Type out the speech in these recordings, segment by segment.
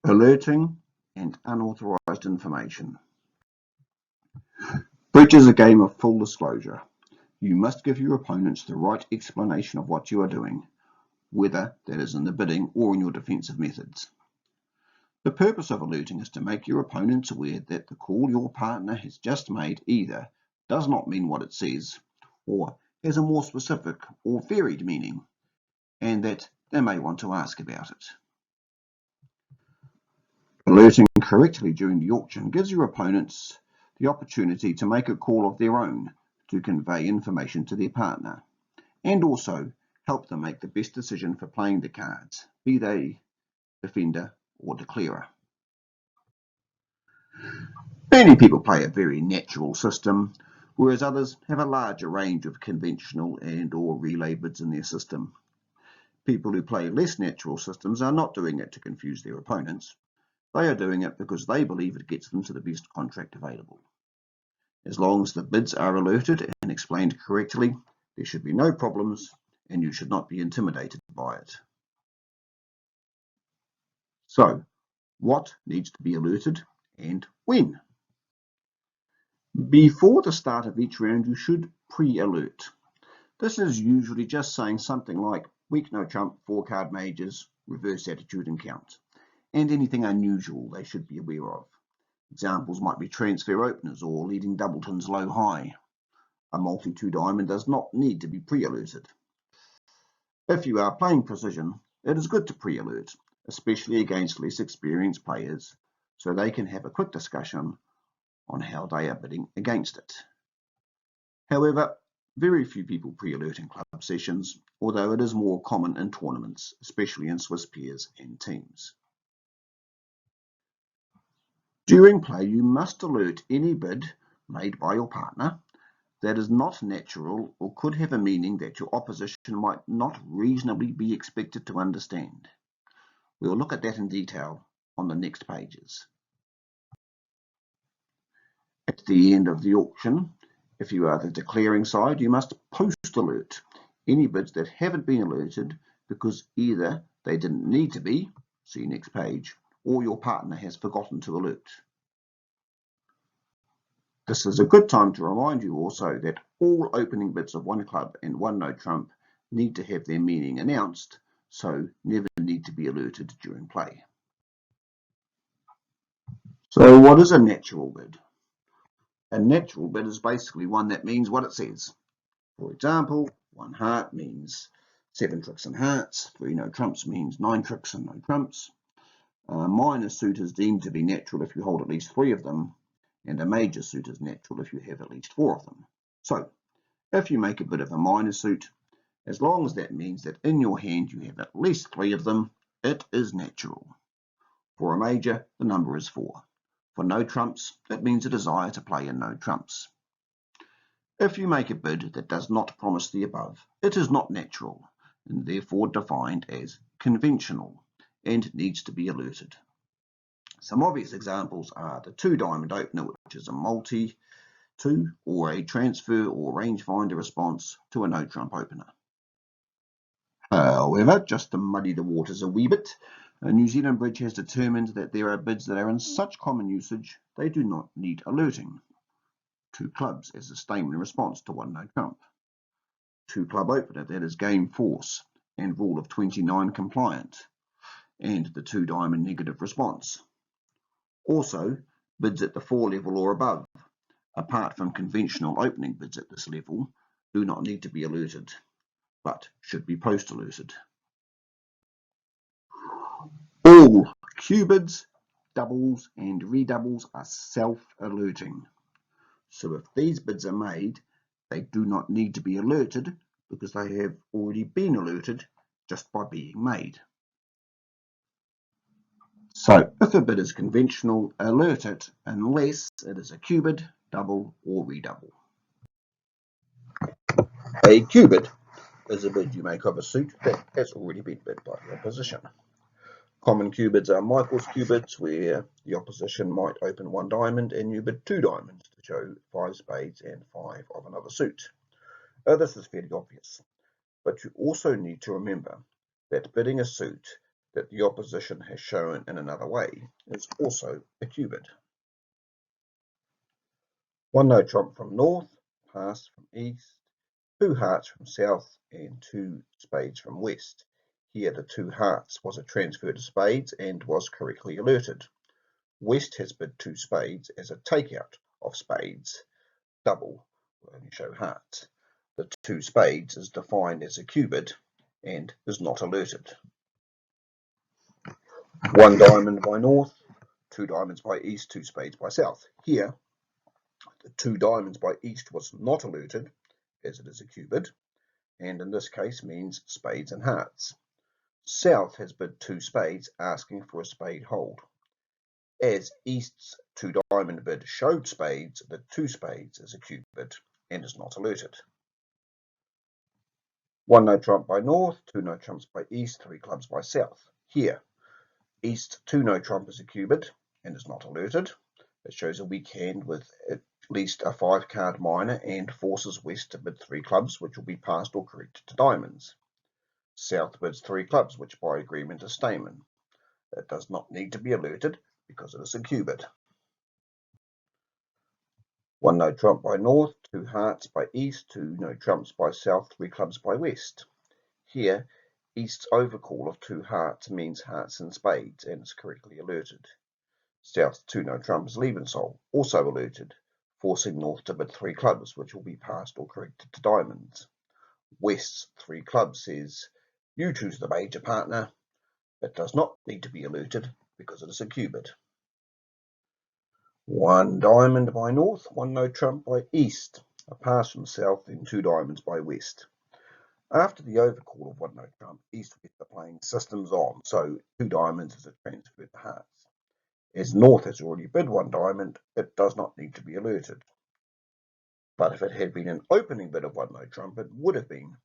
Alerting and unauthorised information. Bridge is a game of full disclosure. You must give your opponents the right explanation of what you are doing, whether that is in the bidding or in your defensive methods. The purpose of alerting is to make your opponents aware that the call your partner has just made either does not mean what it says, or has a more specific or varied meaning, and that they may want to ask about it. Alerting correctly during the auction gives your opponents the opportunity to make a call of their own to convey information to their partner, and also help them make the best decision for playing the cards, be they defender or declarer. Many people play a very natural system, whereas others have a larger range of conventional and or relay bids in their system. People who play less natural systems are not doing it to confuse their opponents. They are doing it because they believe it gets them to the best contract available. As long as the bids are alerted and explained correctly, there should be no problems and you should not be intimidated by it. So, what needs to be alerted and when? Before the start of each round, you should pre-alert. This is usually just saying something like weak no trump, 4-card majors, reverse attitude and count, and anything unusual they should be aware of. Examples might be transfer openers or leading doubletons low high. A multi-2 diamond does not need to be pre-alerted. If you are playing precision, it is good to pre-alert, especially against less experienced players, so they can have a quick discussion on how they are bidding against it. However, very few people pre-alert in club sessions, although it is more common in tournaments, especially in Swiss pairs and teams. During play, you must alert any bid made by your partner that is not natural or could have a meaning that your opposition might not reasonably be expected to understand. We'll look at that in detail on the next pages. At the end of the auction, if you are the declaring side, you must post-alert any bids that haven't been alerted because either they didn't need to be, see next page, or your partner has forgotten to alert. This is a good time to remind you also that all opening bids of one club and one no trump need to have their meaning announced, so never need to be alerted during play. So what is a natural bid? A natural bid is basically one that means what it says. For example, 1 heart means 7 tricks and hearts, 3 no trumps means 9 tricks and no trumps. A minor suit is deemed to be natural if you hold at least 3 of them, and a major suit is natural if you have at least 4 of them. So, if you make a bid of a minor suit, as long as that means that in your hand you have at least 3 of them, it is natural. For a major, the number is 4. For no trumps, it means a desire to play in no trumps. If you make a bid that does not promise the above, it is not natural, and therefore defined as conventional, and needs to be alerted. Some obvious examples are the 2 diamond opener, which is a multi-2, or a transfer or rangefinder response to a no trump opener. However, just to muddy the waters a wee bit, New Zealand Bridge has determined that there are bids that are in such common usage they do not need alerting. 2 clubs as a statement response to 1 no trump. 2 club opener, that is game force and rule of 29 compliant, and the 2 diamond negative response. Also, bids at the 4 level or above, apart from conventional opening bids at this level, do not need to be alerted, but should be post-alerted. All Q bids, doubles and redoubles are self-alerting. So if these bids are made, they do not need to be alerted because they have already been alerted just by being made. So if a bid is conventional, alert it unless it is a Q bid, double or redouble. A Q bid is a bid you make of a suit that has already been bid by the opposition. Common Q bids are Michael's Q bids, where the opposition might open 1 diamond and you bid 2 diamonds to show 5 spades and 5 of another suit. This is fairly obvious, but you also need to remember that bidding a suit that the opposition has shown in another way is also a cubid. One no trump from north, pass from east, two hearts from south, and two spades from west. Here the two hearts was a transfer to spades and was correctly alerted. West has bid two spades as a takeout of spades. Double will only show hearts. The two spades is defined as a cubid and is not alerted. One diamond by north, two diamonds by east, two spades by south. Here, the two diamonds by east was not alerted, as it is a cubid, and in this case means spades and hearts. South has bid two spades, asking for a spade hold. As east's two diamond bid showed spades, the two spades is a cubid and is not alerted. One no trump by north, two no trumps by east, three clubs by south. Here, east two no trump is a cubid and is not alerted. It shows a weak hand with at least a 5-card minor and forces west to bid three clubs, which will be passed or corrected to diamonds. South bids three clubs, which by agreement is stamen. It does not need to be alerted because it is a cubid. One no trump by north, two hearts by east, two no trumps by south, three clubs by west. Here, east's overcall of two hearts means hearts and spades and is correctly alerted. South's two no trumps Lebensol, also alerted, forcing north to bid three clubs, which will be passed or corrected to diamonds. West's three clubs says, you choose the major partner. It does not need to be alerted because it is a cubid. One diamond by north, one no trump by east, a pass from south, and two diamonds by west. After the overcall of one no trump, east-west are playing systems on, so two diamonds is a transfer to hearts. As north has already bid one diamond, it does not need to be alerted. But if it had been an opening bid of one no trump, it would have been.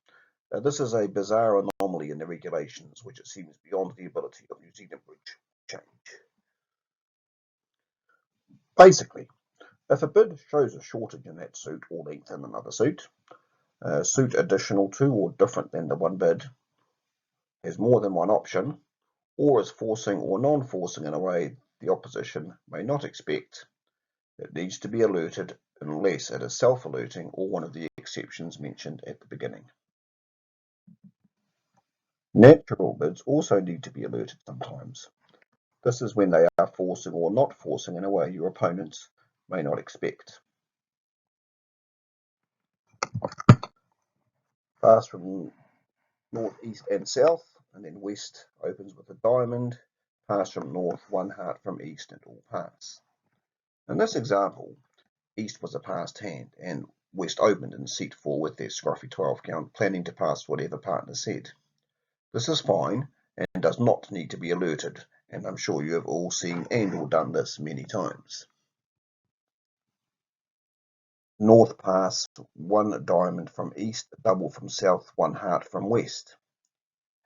This is a bizarre anomaly in the regulations, which it seems beyond the ability of New Zealand Bridge to change. Basically, if a bid shows a shortage in that suit or length in another suit, suit additional to or different than the one bid, has more than one option, or is forcing or non-forcing in a way the opposition may not expect, it needs to be alerted unless it is self-alerting or one of the exceptions mentioned at the beginning. Natural bids also need to be alerted sometimes. This is when they are forcing or not forcing in a way your opponents may not expect. Pass from north, east and south, and then west opens with a diamond. Pass from north, one heart from east, and all pass. In this example, east was a passed hand, and west opened in seat 4 with their scruffy 12 count, planning to pass whatever partner said. This is fine and does not need to be alerted, and I'm sure you have all seen and or done this many times. North pass, one diamond from east, double from south, one heart from west.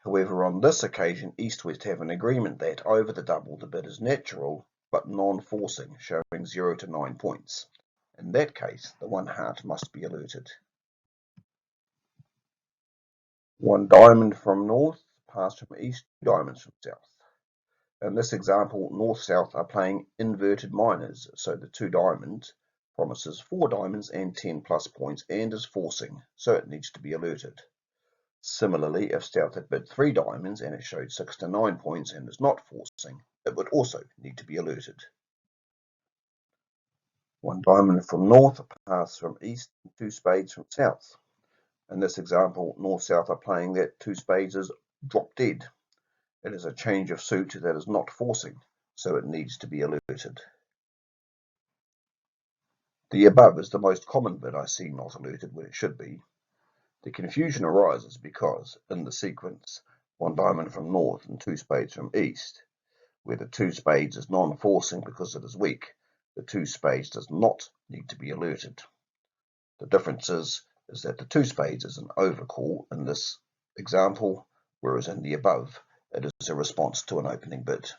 However, on this occasion, east-west have an agreement that over the double the bid is natural, but non-forcing, showing 0 to 9 points. In that case, the one heart must be alerted. One diamond from north, pass from east, two diamonds from south. In this example, north-south are playing inverted minors, so the two diamonds promises 4 diamonds and 10 plus points and is forcing, so it needs to be alerted. Similarly, if south had bid 3 diamonds and it showed 6 to 9 points and is not forcing, it would also need to be alerted. One diamond from north, a pass from east, and 2 spades from south. In this example, north-south are playing that 2 spades is drop dead. It is a change of suit that is not forcing, so it needs to be alerted. The above is the most common bid I see not alerted when it should be. The confusion arises because, in the sequence, one diamond from north and 2 spades from east, where the 2 spades is non-forcing because it is weak, the 2 spades does not need to be alerted. The difference is that the 2 spades is an overcall in this example, whereas in the above, it is a response to an opening bid.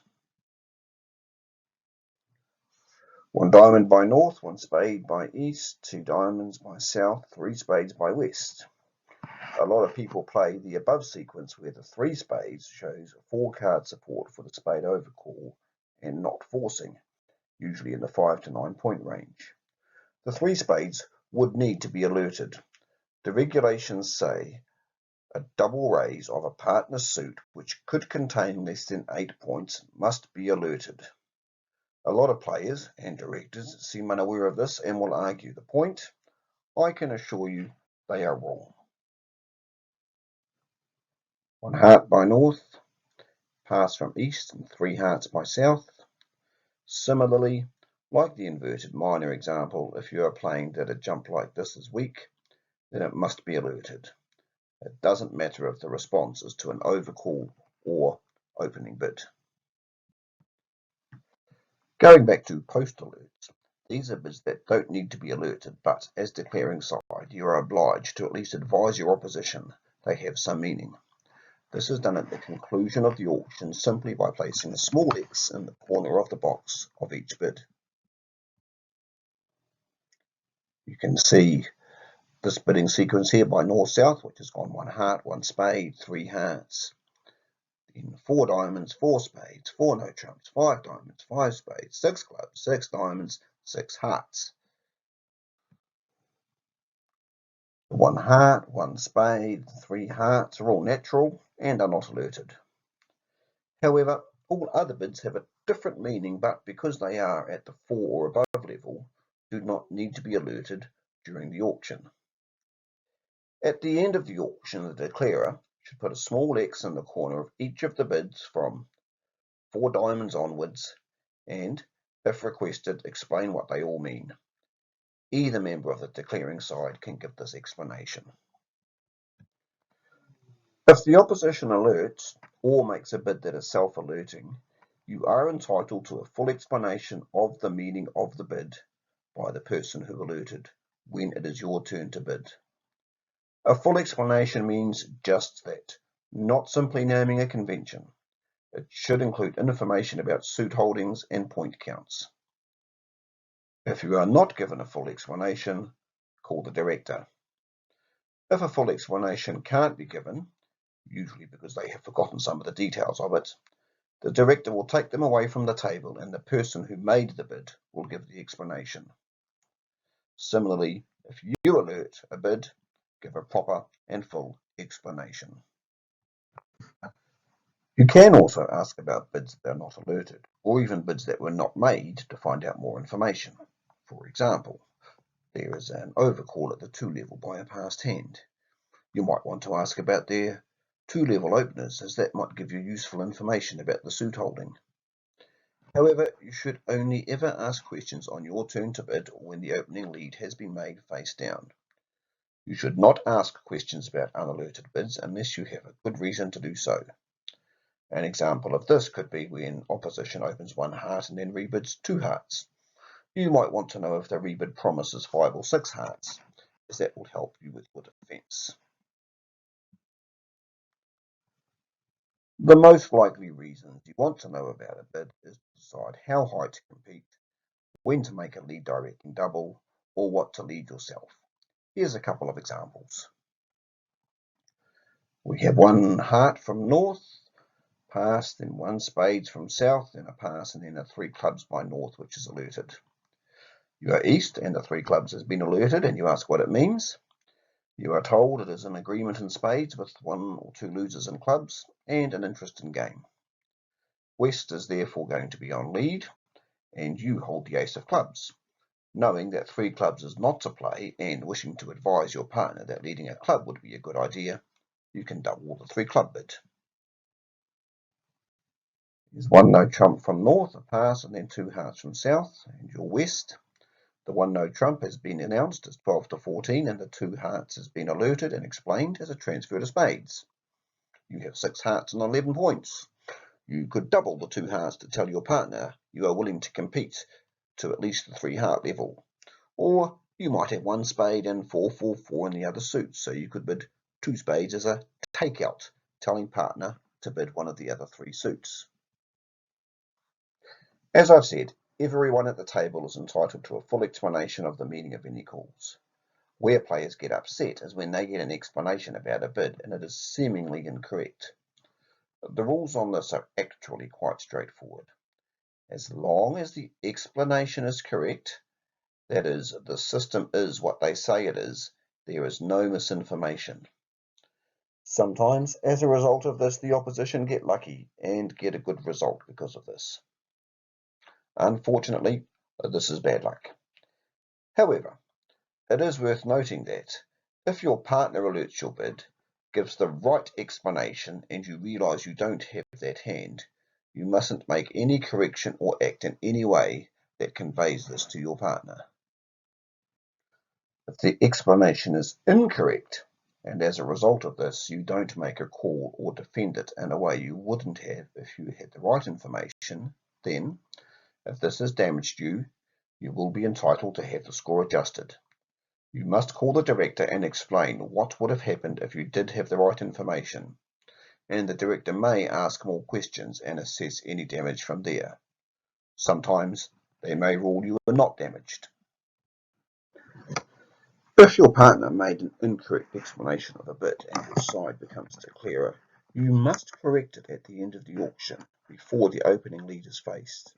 One diamond by north, 1 spade by east, 2 diamonds by south, 3 spades by west. a lot of people play the above sequence where the 3 spades shows 4 card support for the spade overcall and not forcing, usually in the 5 to 9 point range. The 3 spades would need to be alerted. The regulations say a double raise of a partner's suit which could contain less than 8 points must be alerted. A lot of players and directors seem unaware of this and will argue the point. I can assure you they are wrong. 1 heart by north, pass from east, and 3 hearts by south. Similarly, like the inverted minor example, if you are playing that a jump like this is weak, then it must be alerted. It doesn't matter if the response is to an overcall or opening bid. Going back to post alerts, these are bids that don't need to be alerted, but as declaring side, you are obliged to at least advise your opposition they have some meaning. This is done at the conclusion of the auction simply by placing a small X in the corner of the box of each bid. You can see this bidding sequence here by north-south, which has gone 1 heart, 1 spade, 3 hearts. Then 4 diamonds, 4 spades, 4 no trumps, 5 diamonds, 5 spades, 6 clubs, 6 diamonds, 6 hearts. 1 heart, 1 spade, 3 hearts are all natural and are not alerted. However, all other bids have a different meaning, but because they are at the 4 or above level, do not need to be alerted during the auction. At the end of the auction, the declarer should put a small X in the corner of each of the bids from 4 diamonds onwards and, if requested, explain what they all mean. Either member of the declaring side can give this explanation. If the opposition alerts or makes a bid that is self-alerting, you are entitled to a full explanation of the meaning of the bid by the person who alerted when it is your turn to bid. A full explanation means just that, not simply naming a convention. It should include information about suit holdings and point counts. If you are not given a full explanation, call the director. If a full explanation can't be given, usually because they have forgotten some of the details of it, the director will take them away from the table and the person who made the bid will give the explanation. Similarly, if you alert a bid, give a proper and full explanation. You can also ask about bids that are not alerted, or even bids that were not made to find out more information. For example, there is an overcall at the 2 level by a passed hand. You might want to ask about their 2 level openers, as that might give you useful information about the suit holding. However, you should only ever ask questions on your turn to bid or when the opening lead has been made face down. You should not ask questions about unalerted bids unless you have a good reason to do so. An example of this could be when opposition opens 1 heart and then rebids 2 hearts. You might want to know if the rebid promises 5 or 6 hearts, as that will help you with your defense. The most likely reasons you want to know about a bid is to decide how high to compete, when to make a lead directing double, or what to lead yourself. Here's a couple of examples. We have 1 heart from north, pass, then 1 spades from south, then a pass, and then a 3 clubs by north, which is alerted. You are east, and the 3 clubs has been alerted, and you ask what it means. You are told it is an agreement in spades with 1 or 2 losers in clubs, and an interest in game. West is therefore going to be on lead, and you hold the ace of clubs. Knowing that 3 clubs is not to play, and wishing to advise your partner that leading a club would be a good idea, you can double the 3 club bid. There's 1 no trump from north, a pass, and then 2 hearts from south, and you're west. The 1 no trump has been announced as 12 to 14, and the 2 hearts has been alerted and explained as a transfer to spades. You have 6 hearts and 11 points. You could double the 2 hearts to tell your partner you are willing to compete to at least the 3 heart level. Or you might have 1 spade and 4-4-4 in the other suits, so you could bid 2 spades as a takeout, telling partner to bid one of the other 3 suits. As I've said, everyone at the table is entitled to a full explanation of the meaning of any calls. Where players get upset is when they get an explanation about a bid and it is seemingly incorrect. The rules on this are actually quite straightforward. As long as the explanation is correct, that is, the system is what they say it is, there is no misinformation. Sometimes, as a result of this, the opposition get lucky and get a good result because of this. Unfortunately, this is bad luck. However, it is worth noting that if your partner alerts your bid, gives the right explanation, and you realise you don't have that hand, you mustn't make any correction or act in any way that conveys this to your partner. If the explanation is incorrect, and as a result of this you don't make a call or defend it in a way you wouldn't have if you had the right information, then, if this has damaged you, you will be entitled to have the score adjusted. You must call the director and explain what would have happened if you did have the right information, and the director may ask more questions and assess any damage from there. Sometimes they may rule you are not damaged. If your partner made an incorrect explanation of a bid and your side becomes the clearer, you must correct it at the end of the auction before the opening lead is faced.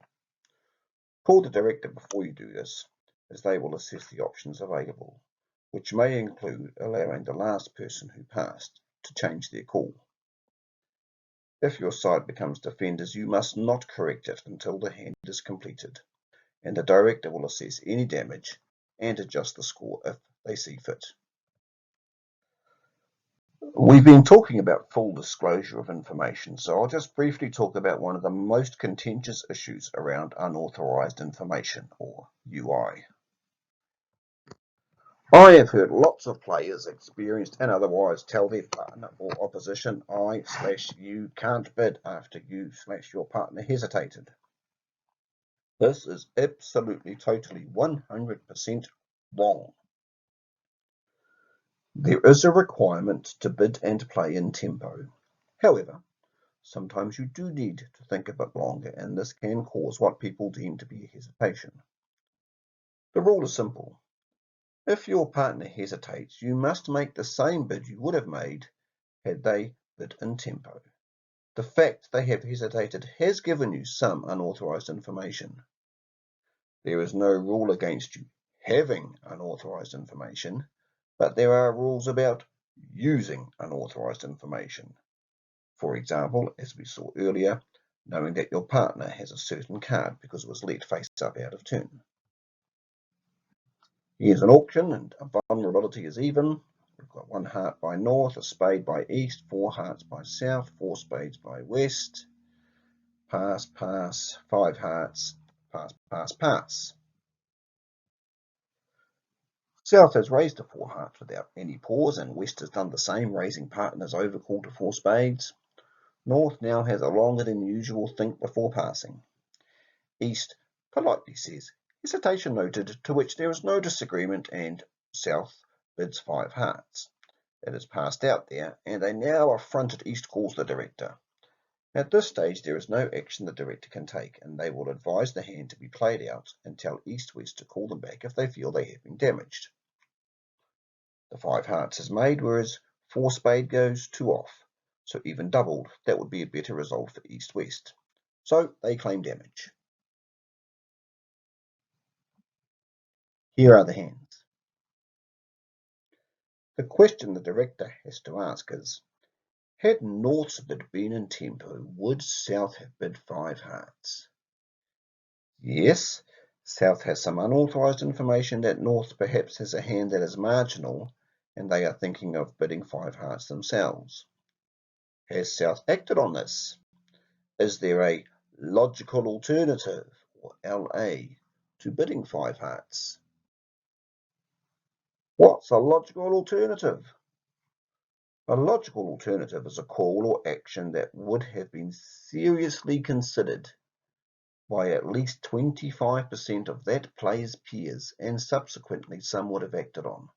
Call the director before you do this, as they will assess the options available, which may include allowing the last person who passed to change their call. If your side becomes defenders, you must not correct it until the hand is completed, and the director will assess any damage and adjust the score if they see fit. We've been talking about full disclosure of information, so I'll just briefly talk about one of the most contentious issues around unauthorized information, or UI. I have heard lots of players, experienced and otherwise, tell their partner or opposition, I/you can't bid after you/your partner hesitated. This is absolutely, totally, 100% wrong. There is a requirement to bid and play in tempo. However, sometimes you do need to think a bit longer, and this can cause what people deem to be a hesitation. The rule is simple. If your partner hesitates, you must make the same bid you would have made had they bid in tempo. The fact they have hesitated has given you some unauthorized information. There is no rule against you having unauthorized information, but there are rules about using unauthorized information. For example, as we saw earlier, knowing that your partner has a certain card because it was let face up out of turn. Here's an auction and a vulnerability is even. We've got 1 heart by north, a spade by east, 4 hearts by south, 4 spades by west. Pass, pass, 5 hearts, pass, pass, pass. South has raised to 4 hearts without any pause, and West has done the same, raising partners overcall to 4 spades. North now has a longer than usual think before passing. East politely says, hesitation noted, to which there is no disagreement, and South bids 5 hearts. It is passed out there, and a now affronted East calls the director. At this stage there is no action the director can take, and they will advise the hand to be played out and tell East-West to call them back if they feel they have been damaged. The 5 hearts is made, whereas 4 spade goes 2 off, so even doubled, that would be a better result for East-West. So they claim damage. Here are the hands. The question the director has to ask is, had North's bid been in tempo, would South have bid 5 hearts? Yes, South has some unauthorized information that North perhaps has a hand that is marginal, and they are thinking of bidding 5 hearts themselves. Has South acted on this? Is there a logical alternative, or LA, to bidding 5 hearts? What's a logical alternative? A logical alternative is a call or action that would have been seriously considered by at least 25% of that player's peers, and subsequently some would have acted on.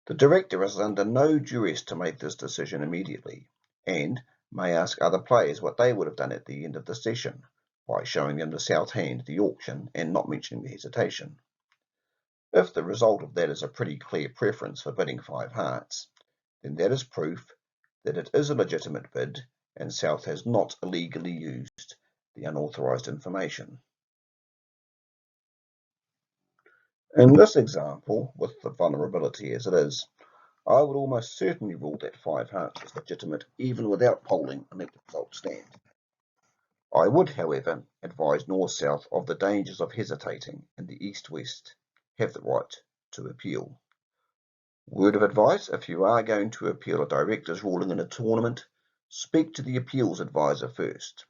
The director is under no duress to make this decision immediately, and may ask other players what they would have done at the end of the session, by showing them the South hand, the auction, and not mentioning the hesitation. If the result of that is a pretty clear preference for bidding 5 hearts, then that is proof that it is a legitimate bid and South has not illegally used the unauthorised information. In this example, with the vulnerability as it is, I would almost certainly rule that 5 hearts is legitimate even without polling and let the result stand. I would, however, advise North-South of the dangers of hesitating and the East-West have the right to appeal. Word of advice, if you are going to appeal a director's ruling in a tournament, speak to the appeals advisor first,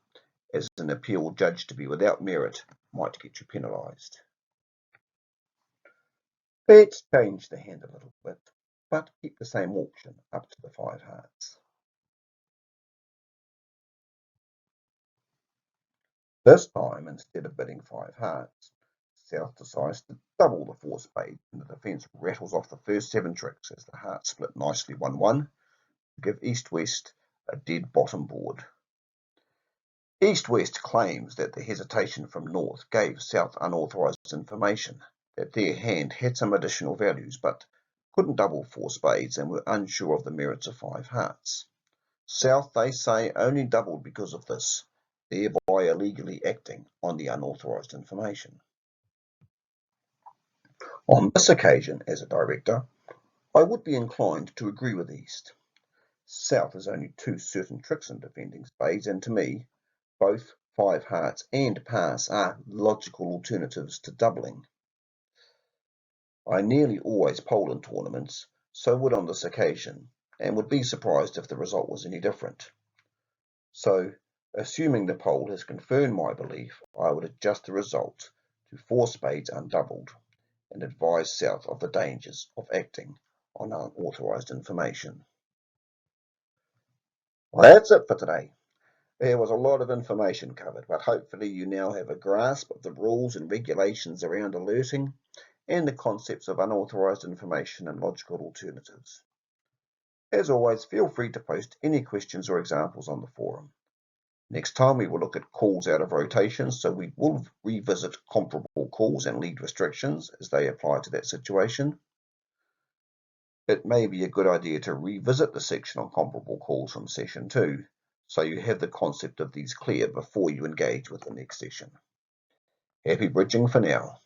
as an appeal judged to be without merit might get you penalised. Let's change the hand a little bit, but keep the same auction up to the 5 hearts. This time, instead of bidding 5 hearts, South decides to double the 4 spades, and the defence rattles off the first 7 tricks as the hearts split nicely 1-1 to give East-West a dead bottom board. East-West claims that the hesitation from North gave South unauthorised information, that their hand had some additional values but couldn't double 4 spades and were unsure of the merits of 5 hearts. South, they say, only doubled because of this, thereby illegally acting on the unauthorised information. On this occasion, as a director, I would be inclined to agree with East. South has only 2 certain tricks in defending spades, and to me, both 5 hearts and pass are logical alternatives to doubling. I nearly always poll in tournaments, so would on this occasion, and would be surprised if the result was any different. So, assuming the poll has confirmed my belief, I would adjust the result to 4 spades undoubled and advise South of the dangers of acting on unauthorised information. Well, that's it for today. There was a lot of information covered, but hopefully you now have a grasp of the rules and regulations around alerting and the concepts of unauthorised information and logical alternatives. As always, feel free to post any questions or examples on the forum. Next time we will look at calls out of rotation, so we will revisit comparable calls and lead restrictions as they apply to that situation. It may be a good idea to revisit the section on comparable calls from session 2, so you have the concept of these clear before you engage with the next session. Happy bridging for now.